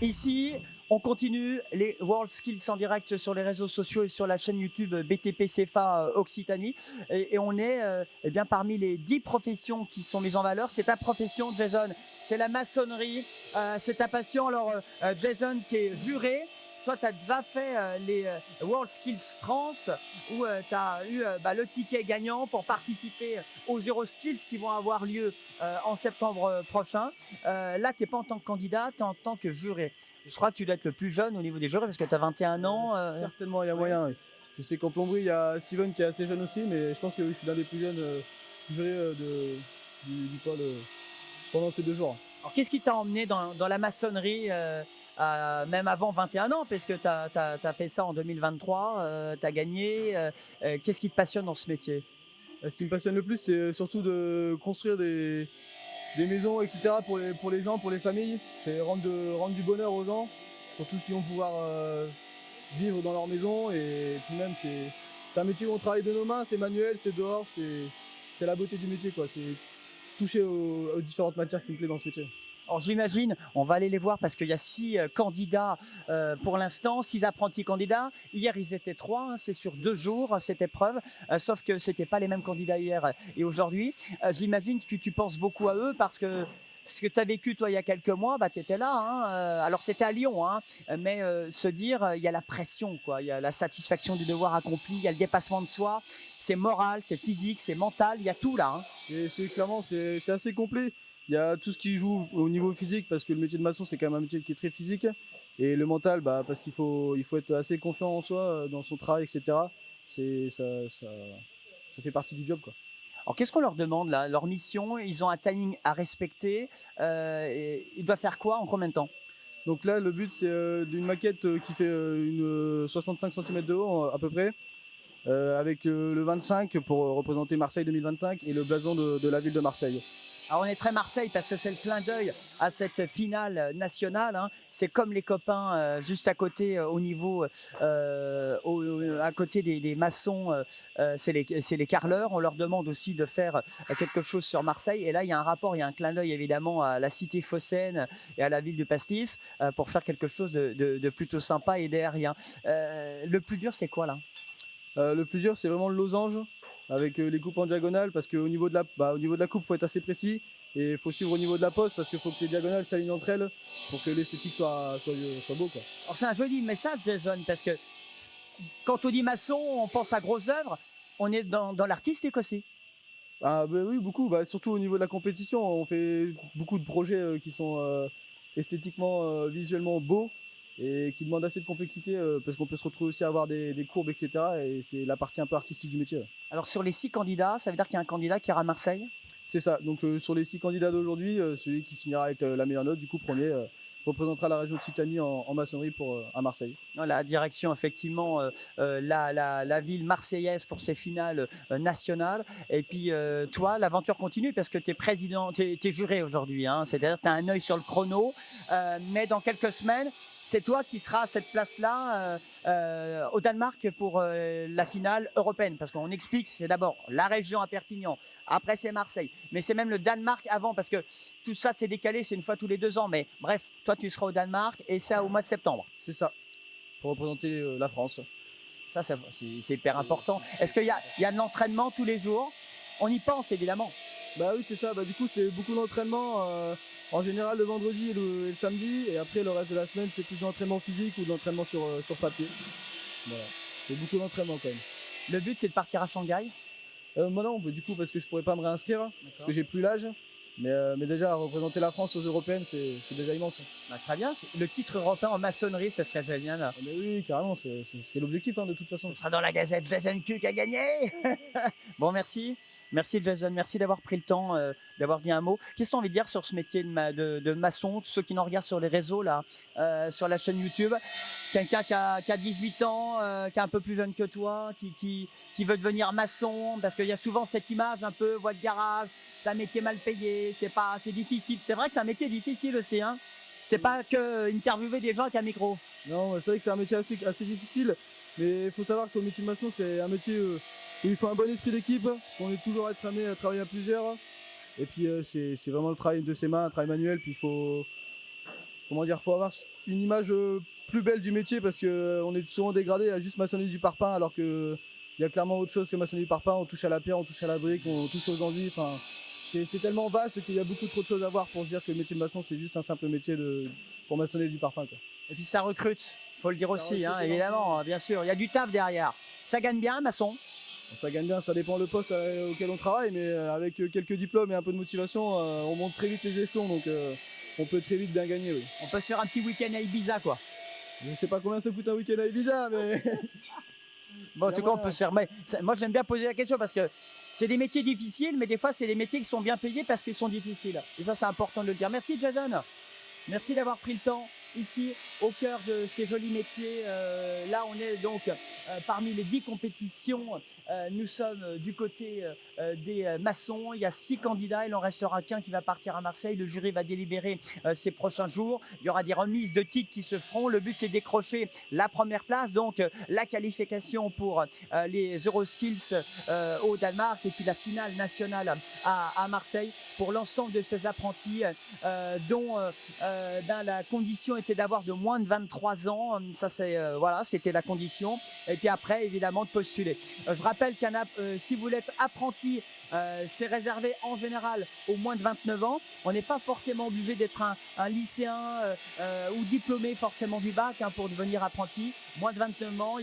Ici, on continue les World Skills en direct sur les réseaux sociaux et sur la chaîne YouTube BTP CFA Occitanie. Et on est eh bien, parmi les 10 professions qui sont mises en valeur. C'est ta profession, Jason. C'est la maçonnerie. C'est ta passion. Alors, Jason, qui est juré. Toi, tu as déjà fait les World Skills France où tu as eu le ticket gagnant pour participer aux Euroskills qui vont avoir lieu en septembre prochain. Là, tu n'es pas en tant que candidat, tu es en tant que juré. Je crois que tu dois être le plus jeune au niveau des jurés parce que tu as 21 ans. Certainement, il y a moyen. Oui. Je sais qu'en plomberie, il y a Steven qui est assez jeune aussi, mais je pense que je suis l'un des plus jeunes jurés du pôle pendant ces 2 jours. Alors, qu'est-ce qui t'a emmené dans la maçonnerie même avant 21 ans, parce que tu as fait ça en 2023, tu as gagné. Qu'est-ce qui te passionne dans ce métier? Ce qui me passionne le plus, c'est surtout de construire des maisons, etc. pour les gens, pour les familles. C'est rendre du bonheur aux gens, surtout s'ils vont pouvoir vivre dans leur maison. Et puis même, c'est un métier où on travaille de nos mains, c'est manuel, c'est dehors, c'est la beauté du métier, quoi. C'est toucher aux différentes matières qui me plaisent dans ce métier. Alors j'imagine, on va aller les voir parce qu'il y a 6 candidats pour l'instant, 6 apprentis candidats. Hier, ils étaient 3, hein, c'est sur 2 jours cette épreuve, sauf que ce n'étaient pas les mêmes candidats hier et aujourd'hui. J'imagine que tu penses beaucoup à eux parce que ce que tu as vécu toi il y a quelques mois, tu étais là. Hein, alors c'était à Lyon, hein, mais se dire, il y a la pression, quoi, il y a la satisfaction du devoir accompli, il y a le dépassement de soi, c'est moral, c'est physique, c'est mental, il y a tout là. Hein. Et c'est assez complet. Il y a tout ce qui joue au niveau physique, parce que le métier de maçon, c'est quand même un métier qui est très physique. Et le mental, parce qu'il faut être assez confiant en soi, dans son travail, etc. Ça fait partie du job, quoi. Alors, qu'est-ce qu'on leur demande là? Leur mission, ils ont un timing à respecter. Ils doivent faire quoi en combien de temps? Donc là, le but, c'est d'une maquette qui fait une 65 cm de haut, à peu près, avec le 25 pour représenter Marseille 2025 et le blason de la ville de Marseille. Alors on est très Marseille parce que c'est le clin d'œil à cette finale nationale. Hein. C'est comme les copains juste à côté au niveau, à côté des maçons, c'est les carreleurs. On leur demande aussi de faire quelque chose sur Marseille. Et là il y a un rapport, il y a un clin d'œil évidemment à la cité phocéenne et à la ville du Pastis pour faire quelque chose de plutôt sympa et d'aérien. Le plus dur c'est quoi là? Le plus dur c'est vraiment le losange, avec les coupes en diagonale, parce qu'au niveau de la coupe, il faut être assez précis, et il faut suivre au niveau de la pose, parce qu'il faut que les diagonales s'alignent entre elles pour que l'esthétique soit beau, quoi. Alors c'est un joli message, Jason, parce que quand on dit maçon, on pense à grosses œuvres, on est dans l'artistique aussi. Ah oui, beaucoup, surtout au niveau de la compétition, on fait beaucoup de projets qui sont esthétiquement, visuellement beaux, et qui demandent assez de complexité, parce qu'on peut se retrouver aussi à avoir des courbes, etc. Et c'est la partie un peu artistique du métier. Alors sur les 6 candidats, ça veut dire qu'il y a un candidat qui ira à Marseille? C'est ça, donc sur les 6 candidats d'aujourd'hui, celui qui finira avec la meilleure note, du coup premier, représentera la région Occitanie en maçonnerie à Marseille. La direction, effectivement, la ville marseillaise pour ces finales nationales. Et puis toi, l'aventure continue parce que tu es président, tu es juré aujourd'hui. Hein, c'est-à-dire que tu as un œil sur le chrono. Mais dans quelques semaines, c'est toi qui seras à cette place-là au Danemark pour la finale européenne. Parce qu'on explique, c'est d'abord la région à Perpignan, après c'est Marseille, mais c'est même le Danemark avant, parce que tout ça c'est décalé, c'est une fois tous les 2 ans. Mais bref, toi tu seras au Danemark et ça au mois de septembre. C'est ça, pour représenter la France. Ça c'est hyper important. Est-ce qu'il y a de l'entraînement tous les jours? On y pense évidemment. Oui, c'est ça, du coup c'est beaucoup d'entraînement, en général le vendredi et le samedi, et après le reste de la semaine c'est plus d'entraînement physique ou de l'entraînement sur papier. Voilà, c'est beaucoup d'entraînement quand même. Le but c'est de partir à Shanghai? Moi non, du coup parce que je pourrais pas me réinscrire, parce que j'ai plus l'âge, mais déjà représenter la France aux européennes c'est déjà immense. Très bien, le titre européen en maçonnerie, ce serait génial. Mais oui, carrément, c'est l'objectif, hein, de toute façon. Ce sera dans la Gazette, Jason Cook a gagné. Bon, merci. Merci Jason, merci d'avoir pris le temps, d'avoir dit un mot. Qu'est-ce que tu as envie de dire sur ce métier de maçon, ceux qui nous regardent sur les réseaux, là, sur la chaîne YouTube? Quelqu'un qui a 18 ans, qui est un peu plus jeune que toi, qui veut devenir maçon, parce qu'il y a souvent cette image un peu, voie de garage, c'est un métier mal payé, c'est difficile. C'est vrai que c'est un métier difficile aussi, hein. C'est pas que interviewer des gens avec un micro. Non, c'est vrai que c'est un métier assez difficile, mais il faut savoir que le métier de maçon, c'est un métier où il faut un bon esprit d'équipe, on est toujours amené à travailler à plusieurs, et puis c'est vraiment le travail de ses mains, un travail manuel, puis faut avoir une image plus belle du métier parce qu'on est souvent dégradé à juste maçonner du parpaing alors qu'il y a clairement autre chose que maçonner du parpaing. On touche à la pierre, on touche à la brique, on touche aux enduits. Enfin, c'est tellement vaste qu'il y a beaucoup trop de choses à voir pour se dire que le métier de maçon c'est juste un simple métier pour maçonner du parpaing, quoi. Et puis ça recrute, il faut le dire Ça aussi, hein, recrute évidemment, bien sûr. Il y a du taf derrière. Ça gagne bien, maçon? Ça gagne bien, ça dépend le poste auquel on travaille, mais avec quelques diplômes et un peu de motivation, on monte très vite les échelons, donc on peut très vite bien gagner. Oui. On peut se faire un petit week-end à Ibiza, quoi. Je ne sais pas combien ça coûte un week-end à Ibiza, mais... Bon, en tout cas, on peut se faire. Mais moi, j'aime bien poser la question parce que c'est des métiers difficiles, mais des fois, c'est des métiers qui sont bien payés parce qu'ils sont difficiles. Et ça, c'est important de le dire. Merci, Jason. Merci d'avoir pris le temps ici, au cœur de ces jolis métiers. Là, on est donc parmi les 10 compétitions. Nous sommes du côté des maçons. Il y a 6 candidats. Il en restera qu'un qui va partir à Marseille. Le jury va délibérer ces prochains jours. Il y aura des remises de titres qui se feront. Le but, c'est de décrocher la première place. Donc, la qualification pour les Euroskills au Danemark et puis la finale nationale à Marseille pour l'ensemble de ces apprentis dont la condition était d'avoir de moins de 23 ans. Ça, c'est voilà, c'était la condition. Et puis après, évidemment, de postuler. Je rappelle si vous voulez être apprenti, c'est réservé en général aux moins de 29 ans. On n'est pas forcément obligé d'être un lycéen ou diplômé forcément du bac pour devenir apprenti. Moins de 29 ans,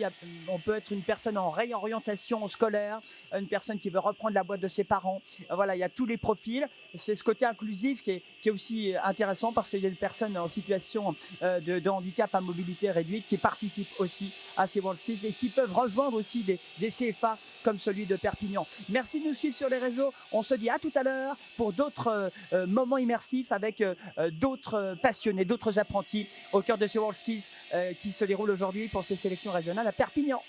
on peut être une personne en réorientation scolaire, une personne qui veut reprendre la boîte de ses parents. Voilà, il y a tous les profils. C'est ce côté inclusif qui est aussi intéressant parce qu'il y a des personnes en situation de handicap à mobilité réduite qui participent aussi à ces WorldSkills et qui peuvent rejoindre aussi des CFA comme celui de Perpignan. Merci de nous suivre sur les réseaux. On se dit à tout à l'heure pour d'autres moments immersifs avec d'autres passionnés, d'autres apprentis au cœur de ces WorldSkills qui se déroulent aujourd'hui pour ces sélections régionales à Perpignan.